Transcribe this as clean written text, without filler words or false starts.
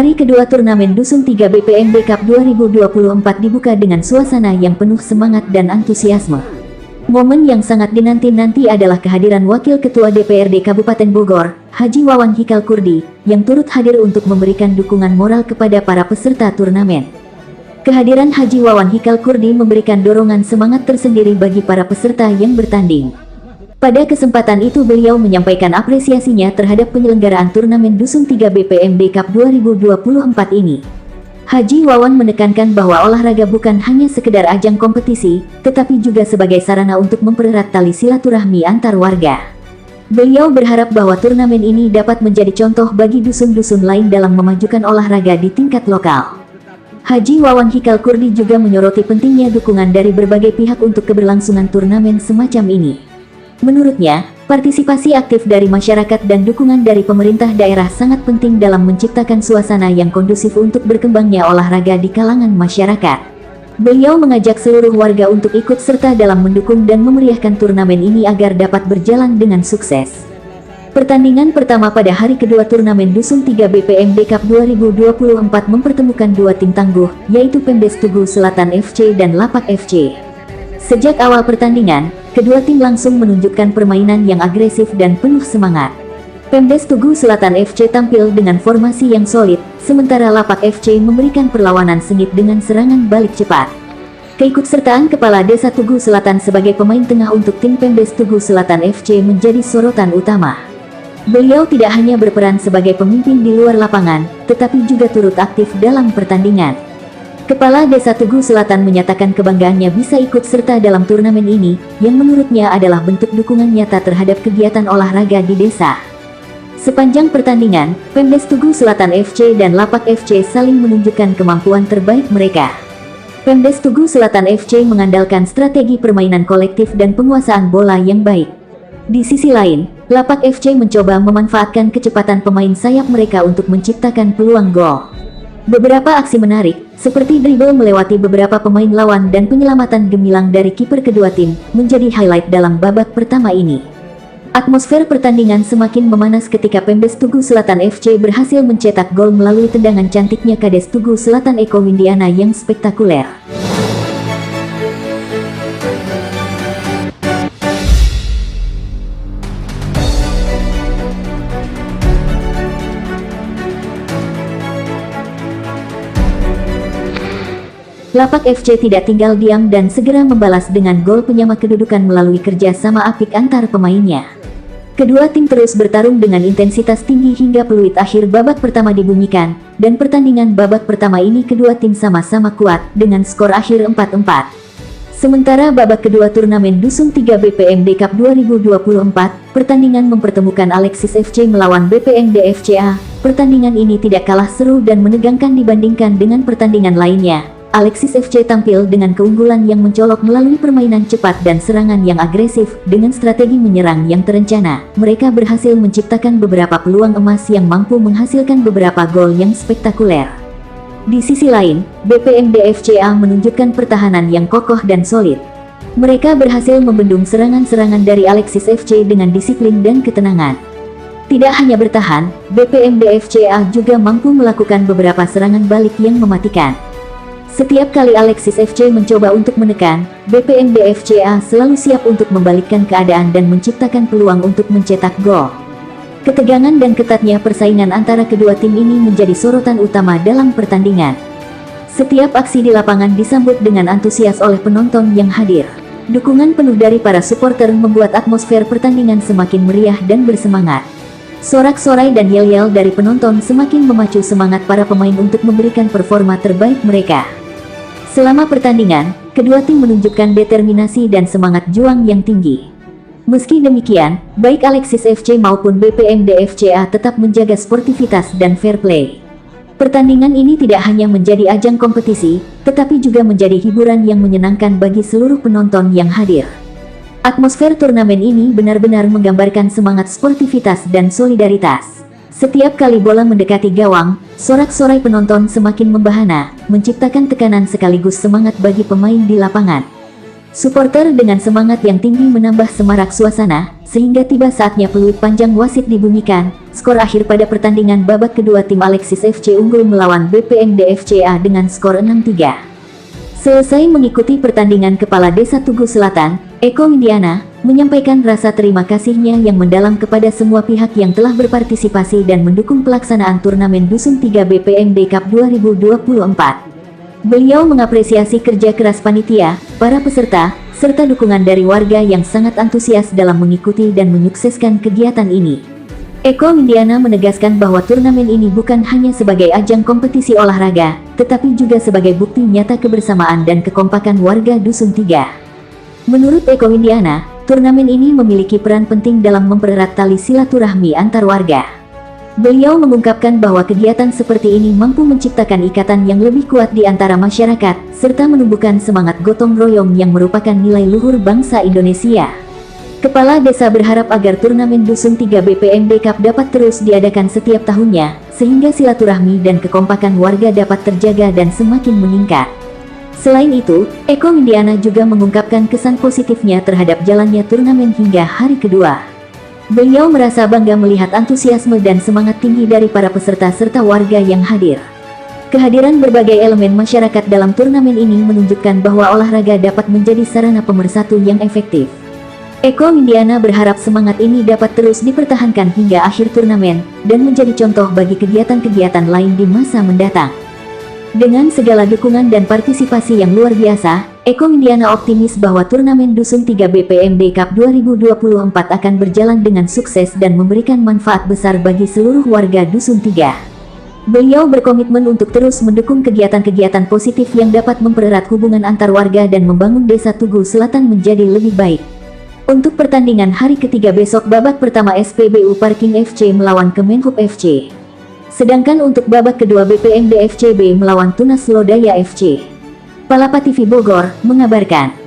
Hari kedua turnamen Dusun 3 BPMD Cup 2024 dibuka dengan suasana yang penuh semangat dan antusiasme. Momen yang sangat dinanti-nanti adalah kehadiran Wakil Ketua DPRD Kabupaten Bogor, Haji Wawan Hikal Kurdi, yang turut hadir untuk memberikan dukungan moral kepada para peserta turnamen. Kehadiran Haji Wawan Hikal Kurdi memberikan dorongan semangat tersendiri bagi para peserta yang bertanding. Pada kesempatan itu beliau menyampaikan apresiasinya terhadap penyelenggaraan turnamen Dusun 3 BPMD Cup 2024 ini. Haji Wawan menekankan bahwa olahraga bukan hanya sekedar ajang kompetisi, tetapi juga sebagai sarana untuk mempererat tali silaturahmi antar warga. Beliau berharap bahwa turnamen ini dapat menjadi contoh bagi dusun-dusun lain dalam memajukan olahraga di tingkat lokal. Haji Wawan Hikal Kurdi juga menyoroti pentingnya dukungan dari berbagai pihak untuk keberlangsungan turnamen semacam ini. Menurutnya, partisipasi aktif dari masyarakat dan dukungan dari pemerintah daerah sangat penting dalam menciptakan suasana yang kondusif untuk berkembangnya olahraga di kalangan masyarakat. Beliau mengajak seluruh warga untuk ikut serta dalam mendukung dan memeriahkan turnamen ini agar dapat berjalan dengan sukses. Pertandingan pertama pada hari kedua turnamen Dusun 3 BPMD Cup 2024 mempertemukan dua tim tangguh, yaitu Pemdes Tugu Selatan FC dan Lapak FC. Sejak awal pertandingan, kedua tim langsung menunjukkan permainan yang agresif dan penuh semangat. Pemdes Tugu Selatan FC tampil dengan formasi yang solid, sementara Lapak FC memberikan perlawanan sengit dengan serangan balik cepat. Keikutsertaan Kepala Desa Tugu Selatan sebagai pemain tengah untuk tim Pemdes Tugu Selatan FC menjadi sorotan utama. Beliau tidak hanya berperan sebagai pemimpin di luar lapangan, tetapi juga turut aktif dalam pertandingan. Kepala Desa Tugu Selatan menyatakan kebanggaannya bisa ikut serta dalam turnamen ini, yang menurutnya adalah bentuk dukungan nyata terhadap kegiatan olahraga di desa. Sepanjang pertandingan, Pemdes Tugu Selatan FC dan Lapak FC saling menunjukkan kemampuan terbaik mereka. Pemdes Tugu Selatan FC mengandalkan strategi permainan kolektif dan penguasaan bola yang baik. Di sisi lain, Lapak FC mencoba memanfaatkan kecepatan pemain sayap mereka untuk menciptakan peluang gol. Beberapa aksi menarik, seperti dribble melewati beberapa pemain lawan dan penyelamatan gemilang dari kiper kedua tim, menjadi highlight dalam babak pertama ini. Atmosfer pertandingan semakin memanas ketika Pemdes Tugu Selatan FC berhasil mencetak gol melalui tendangan cantiknya Kades Tugu Selatan Eko Windiana yang spektakuler. Lapak FC tidak tinggal diam dan segera membalas dengan gol penyama kedudukan melalui kerja sama apik antar pemainnya. Kedua tim terus bertarung dengan intensitas tinggi hingga peluit akhir babak pertama dibunyikan, dan pertandingan babak pertama ini kedua tim sama-sama kuat, dengan skor akhir 4-4. Sementara babak kedua turnamen Dusun 3 BPMD Cup 2024, pertandingan mempertemukan Alexis FC melawan BPMD FCA. Pertandingan ini tidak kalah seru dan menegangkan dibandingkan dengan pertandingan lainnya. Alexis FC tampil dengan keunggulan yang mencolok melalui permainan cepat dan serangan yang agresif. Dengan strategi menyerang yang terencana, mereka berhasil menciptakan beberapa peluang emas yang mampu menghasilkan beberapa gol yang spektakuler. Di sisi lain, BPMD FCA menunjukkan pertahanan yang kokoh dan solid. Mereka berhasil membendung serangan-serangan dari Alexis FC dengan disiplin dan ketenangan. Tidak hanya bertahan, BPMD FCA juga mampu melakukan beberapa serangan balik yang mematikan. Setiap kali Alexis FC mencoba untuk menekan, BPMD FCA selalu siap untuk membalikkan keadaan dan menciptakan peluang untuk mencetak gol. Ketegangan dan ketatnya persaingan antara kedua tim ini menjadi sorotan utama dalam pertandingan. Setiap aksi di lapangan disambut dengan antusias oleh penonton yang hadir. Dukungan penuh dari para supporter membuat atmosfer pertandingan semakin meriah dan bersemangat. Sorak-sorai dan yel-yel dari penonton semakin memacu semangat para pemain untuk memberikan performa terbaik mereka. Selama pertandingan, kedua tim menunjukkan determinasi dan semangat juang yang tinggi. Meski demikian, baik Alexis FC maupun BPMD FCA tetap menjaga sportivitas dan fair play. Pertandingan ini tidak hanya menjadi ajang kompetisi, tetapi juga menjadi hiburan yang menyenangkan bagi seluruh penonton yang hadir. Atmosfer turnamen ini benar-benar menggambarkan semangat sportivitas dan solidaritas. Setiap kali bola mendekati gawang, sorak-sorai penonton semakin membahana, menciptakan tekanan sekaligus semangat bagi pemain di lapangan. Supporter dengan semangat yang tinggi menambah semarak suasana, sehingga tiba saatnya peluit panjang wasit dibunyikan. Skor akhir pada pertandingan babak kedua tim Alexis FC unggul melawan BPMD FCA dengan skor 6-3. Selesai mengikuti pertandingan, Kepala Desa Tugu Selatan, Eko Windiana, menyampaikan rasa terima kasihnya yang mendalam kepada semua pihak yang telah berpartisipasi dan mendukung pelaksanaan turnamen Dusun 3 BPMD Cup 2024. Beliau mengapresiasi kerja keras panitia, para peserta, serta dukungan dari warga yang sangat antusias dalam mengikuti dan menyukseskan kegiatan ini. Eko Windiana menegaskan bahwa turnamen ini bukan hanya sebagai ajang kompetisi olahraga, tetapi juga sebagai bukti nyata kebersamaan dan kekompakan warga Dusun 3. Menurut Eko Windiana, turnamen ini memiliki peran penting dalam mempererat tali silaturahmi antar warga. Beliau mengungkapkan bahwa kegiatan seperti ini mampu menciptakan ikatan yang lebih kuat di antara masyarakat, serta menumbuhkan semangat gotong royong yang merupakan nilai luhur bangsa Indonesia. Kepala Desa berharap agar turnamen Dusun 3 BPMD Cup dapat terus diadakan setiap tahunnya, sehingga silaturahmi dan kekompakan warga dapat terjaga dan semakin meningkat. Selain itu, Eko Windiana juga mengungkapkan kesan positifnya terhadap jalannya turnamen hingga hari kedua. Beliau merasa bangga melihat antusiasme dan semangat tinggi dari para peserta serta warga yang hadir. Kehadiran berbagai elemen masyarakat dalam turnamen ini menunjukkan bahwa olahraga dapat menjadi sarana pemersatu yang efektif. Eko Windiana berharap semangat ini dapat terus dipertahankan hingga akhir turnamen, dan menjadi contoh bagi kegiatan-kegiatan lain di masa mendatang. Dengan segala dukungan dan partisipasi yang luar biasa, Eko Windiana optimis bahwa turnamen Dusun 3 BPMD Cup 2024 akan berjalan dengan sukses dan memberikan manfaat besar bagi seluruh warga Dusun 3. Beliau berkomitmen untuk terus mendukung kegiatan-kegiatan positif yang dapat mempererat hubungan antar warga dan membangun Desa Tugu Selatan menjadi lebih baik. Untuk pertandingan hari ketiga besok, babak pertama SPBU Parking FC melawan Kemenhub FC. Sedangkan untuk babak kedua BPMD FCB melawan Tunas Lodaya FC. Palapa TV Bogor mengabarkan.